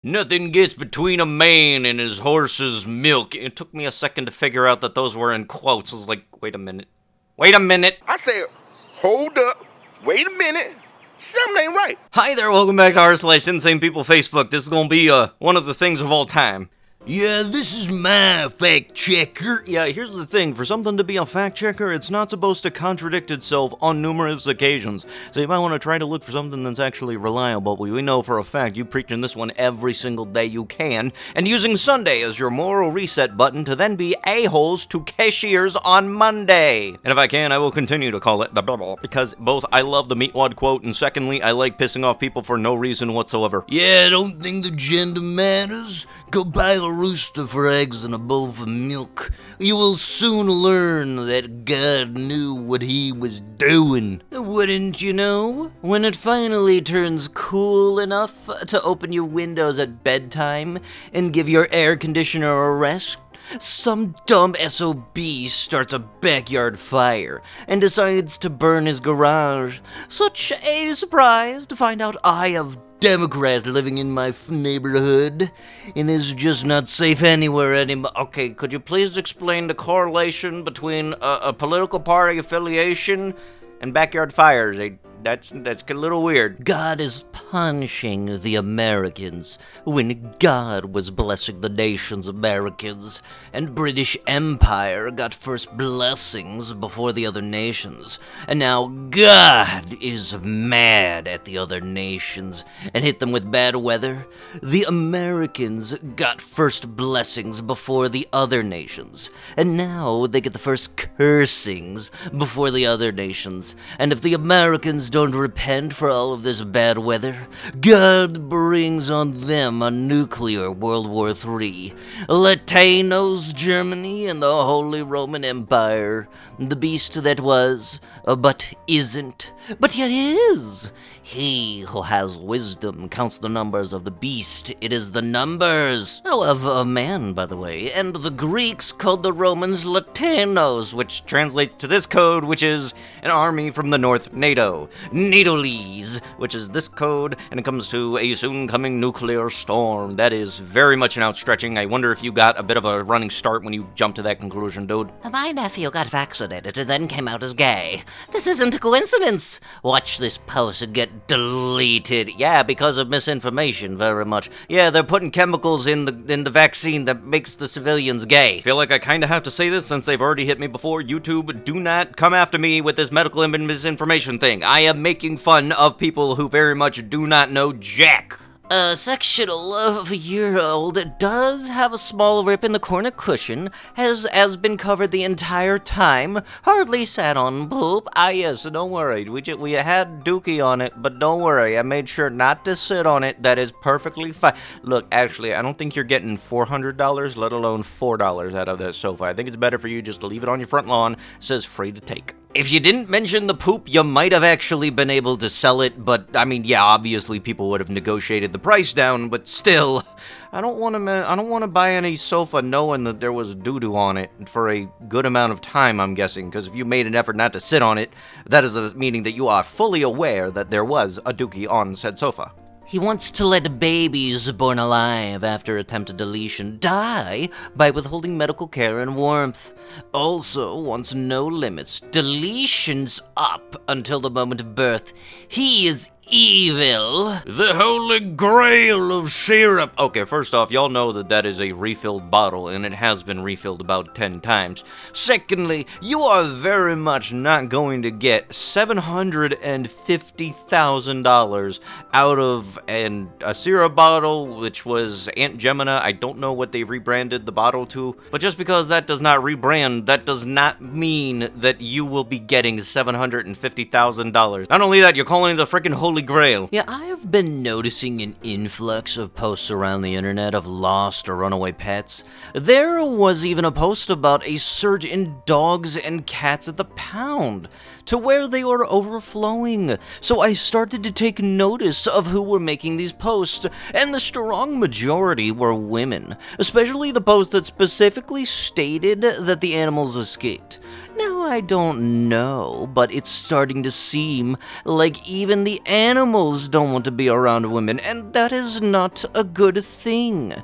Nothing gets between a man and his horse's milk. It took me a second to figure out that those were in quotes. I was like, wait a minute. Wait a minute. I said, hold up. Wait a minute. Something ain't right. Hi there, welcome back to r/Insane People Facebook. This is gonna be one of the things of all time. Yeah, this is my fact checker. Yeah, here's the thing. For something to be a fact checker, it's not supposed to contradict itself on numerous occasions. So you might want to try to look for something that's actually reliable. But we know for a fact you preaching this one every single day you can, and using Sunday as your moral reset button to then be a-holes to cashiers on Monday. And if I can, I will continue to call it the blah, because both I love the meatwad quote, and secondly, I like pissing off people for no reason whatsoever. Yeah, I don't think the gender matters. Go buy a rooster for eggs and a bowl for milk. You will soon learn that God knew what he was doing. Wouldn't you know? When it finally turns cool enough to open your windows at bedtime and give your air conditioner a rest, some dumb SOB starts a backyard fire and decides to burn his garage. Such a surprise to find out I have Democrat living in my neighborhood and is just not safe anywhere anymore. Okay, could you please explain the correlation between a political party affiliation and backyard fires? That's a little weird. God is punishing the Americans when God was blessing the nation's Americans, and British Empire got first blessings before the other nations, and now God is mad at the other nations and hit them with bad weather. The Americans got first blessings before the other nations, and now they get the first cursings before the other nations, and if the Americans don't repent for all of this bad weather, God brings on them a nuclear World War III. Latinos, Germany, and the Holy Roman Empire. The beast that was, but isn't, but yet is. He who has wisdom counts the numbers of the beast. It is the numbers. Oh, of a man, by the way. And the Greeks called the Romans Latinos, which translates to this code, which is an army from the North, NATO. NATOlese, which is this code, and it comes to a soon-coming nuclear storm. That is very much an outstretching. I wonder if you got a bit of a running start when you jumped to that conclusion, dude. My nephew got vaccinated and then came out as gay. This isn't a coincidence. Watch this post get deleted. Yeah, because of misinformation, very much. Yeah, they're putting chemicals in the vaccine that makes the civilians gay. I feel like I kind of have to say this since they've already hit me before. YouTube, do not come after me with this medical misinformation thing. I am making fun of people who very much do not know jack. A sectional of a year-old does have a small rip in the corner cushion, has been covered the entire time, hardly sat on poop. Yes, don't worry, we had Dookie on it, but don't worry, I made sure not to sit on it. That is perfectly fine. Look, actually, I don't think you're getting $400, let alone $4 out of this sofa. I think it's better for you just to leave it on your front lawn. It says free to take. If you didn't mention the poop, you might have actually been able to sell it, but, I mean, yeah, obviously people would have negotiated the price down, but still, I don't want to buy any sofa knowing that there was doo-doo on it for a good amount of time, I'm guessing, because if you made an effort not to sit on it, that is meaning that you are fully aware that there was a Dookie on said sofa. He wants to let babies born alive after attempted deletion die by withholding medical care and warmth. Also wants no limits. Deletions up until the moment of birth. He is evil. The Holy Grail of Syrup. Okay, first off, y'all know that is a refilled bottle, and it has been refilled about 10 times. Secondly, you are very much not going to get $750,000 out of a syrup bottle, which was Aunt Gemina. I don't know what they rebranded the bottle to, but just because that does not rebrand, that does not mean that you will be getting $750,000. Not only that, you're calling it the freaking Holy Grail. Yeah, I have been noticing an influx of posts around the internet of lost or runaway pets. There was even a post about a surge in dogs and cats at the pound, to where they were overflowing. So I started to take notice of who were making these posts, and the strong majority were women, especially the post that specifically stated that the animals escaped. Now, I don't know, but it's starting to seem like even the animals don't want to be around women, and that is not a good thing.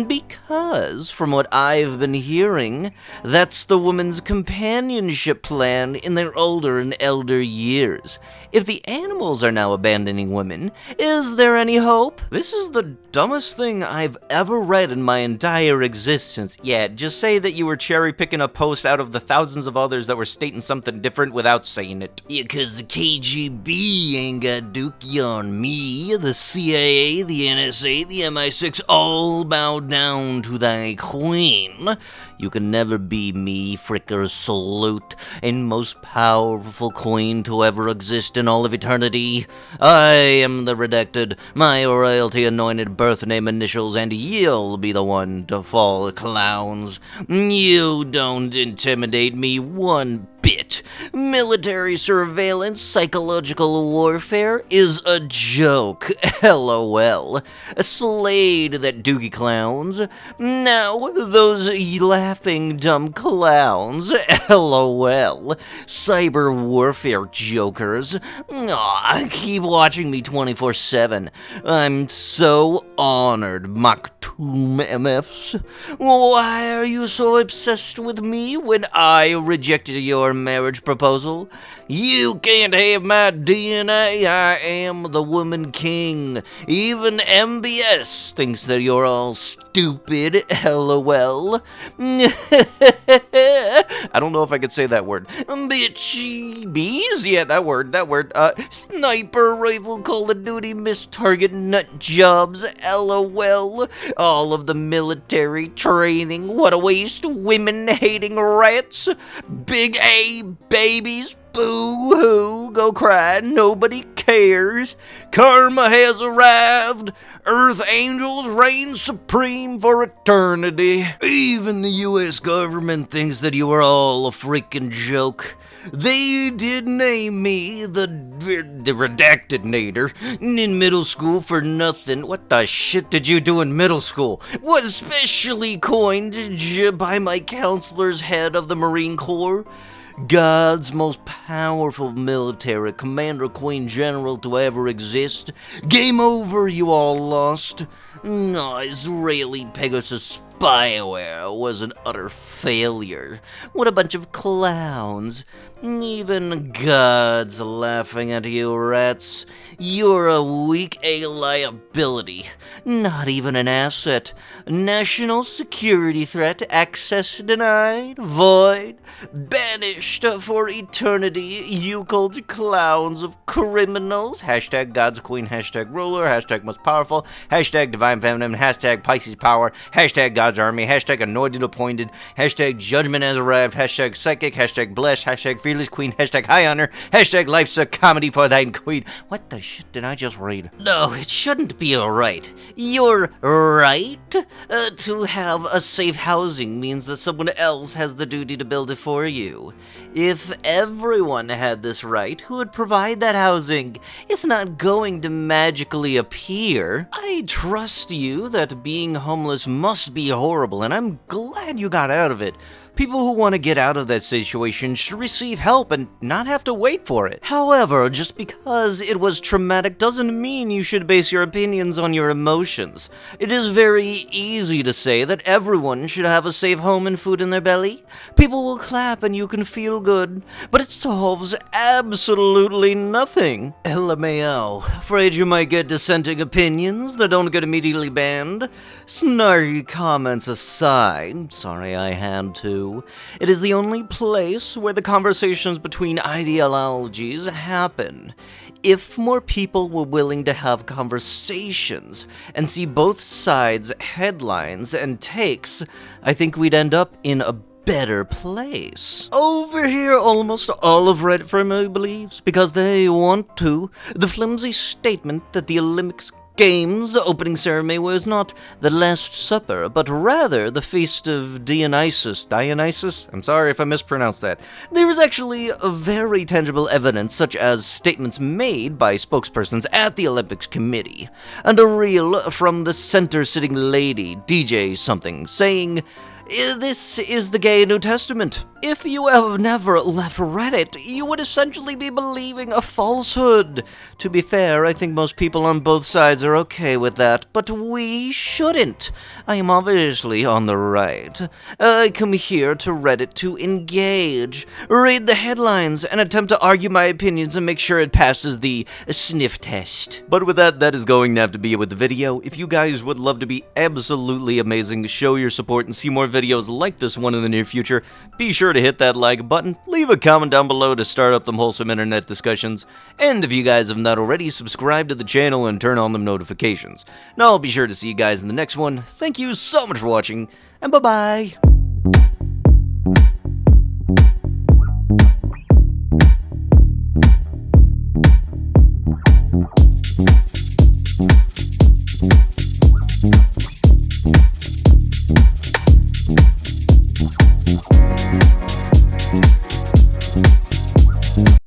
Because, from what I've been hearing, that's the woman's companionship plan in their older and elder years. If the animals are now abandoning women, is there any hope? This is the dumbest thing I've ever read in my entire existence. Yeah, just say that you were cherry-picking a post out of the thousands of others that were stating something different without saying it. Yeah, 'cause the KGB ain't got Dookie on me. The CIA, the NSA, the MI6 all bow down to thy queen. You can never be me, fricker salute, and most powerful queen to ever exist in all of eternity. I am the redacted, my royalty-anointed birth name initials, and you'll be the one to fall, clowns. You don't intimidate me one bit. Military surveillance, psychological warfare is a joke. LOL. Slayed that Dookie clowns. Now, those laughing dumb clowns. LOL. Cyber warfare jokers. Aw, keep watching me 24/7. I'm so honored, Maktoum MFs. Why are you so obsessed with me when I rejected your marriage proposal? You can't have my DNA. I am the woman king. Even MBS thinks that you're all stupid. LOL. I don't know if I could say that word. Bitchy bees? Yeah, that word. Sniper rifle Call of Duty miss target nut jobs. LOL. All of the military training. What a waste. Women hating rats. Big A babies. Boo-hoo, go cry, nobody cares. Karma has arrived. Earth angels reign supreme for eternity. Even the US government thinks that you are all a freaking joke. They did name me the redacted nader in middle school for nothing. What the shit did you do in middle school? Was specially coined by my counselor's head of the Marine Corps. God's most powerful military commander, queen general to ever exist. Game over, you all lost. No, Israeli Pegasus spyware was an utter failure. What a bunch of clowns. Even God's laughing at you, rats. You're a weak A liability. Not even an asset. National security threat. Access denied. Void. Banished for eternity. You called clowns of criminals. Hashtag God's Queen. Hashtag ruler. Hashtag most powerful. Hashtag divine feminine. Hashtag Pisces power. Hashtag God's army. Hashtag anointed appointed. Hashtag judgment has arrived. Hashtag psychic. Hashtag blessed. Hashtag fearless queen. Hashtag high honor. Hashtag life's a comedy for thine queen. What the shit did I just read? No, it shouldn't be alright. Your right to have a safe housing means that someone else has the duty to build it for you. If everyone had this right, who would provide that housing? It's not going to magically appear. I trust you that being homeless must be horrible, and I'm glad you got out of it. People who want to get out of that situation should receive help and not have to wait for it. However, just because it was traumatic doesn't mean you should base your opinions on your emotions. It is very easy to say that everyone should have a safe home and food in their belly. People will clap and you can feel good, but it solves absolutely nothing. LMAO, afraid you might get dissenting opinions that don't get immediately banned? Snarky comments aside, sorry I had to. It is the only place where the conversations between ideologies happen. If more people were willing to have conversations and see both sides' headlines and takes, I think we'd end up in a better place. Over here, almost all of Reddit firmly believes, because they want to, the flimsy statement that the Olympics Games opening ceremony was not the Last Supper, but rather the feast of Dionysus. Dionysus? I'm sorry if I mispronounced that. There is actually a very tangible evidence, such as statements made by spokespersons at the Olympics Committee, and a reel from the center-sitting lady, DJ something, saying, This is the gay New Testament. If you have never left Reddit, you would essentially be believing a falsehood. To be fair, I think most people on both sides are okay with that, but we shouldn't. I am obviously on the right. I come here to Reddit to engage, read the headlines, and attempt to argue my opinions and make sure it passes the sniff test. But with that, that is going to have to be it with the video. If you guys would love to be absolutely amazing, show your support, and see more videos like this one in the near future, be sure to hit that like button, leave a comment down below to start up them wholesome internet discussions, and if you guys have not already, subscribe to the channel and turn on them notifications. Now I'll be sure to see you guys in the next one. Thank you so much for watching, and bye-bye!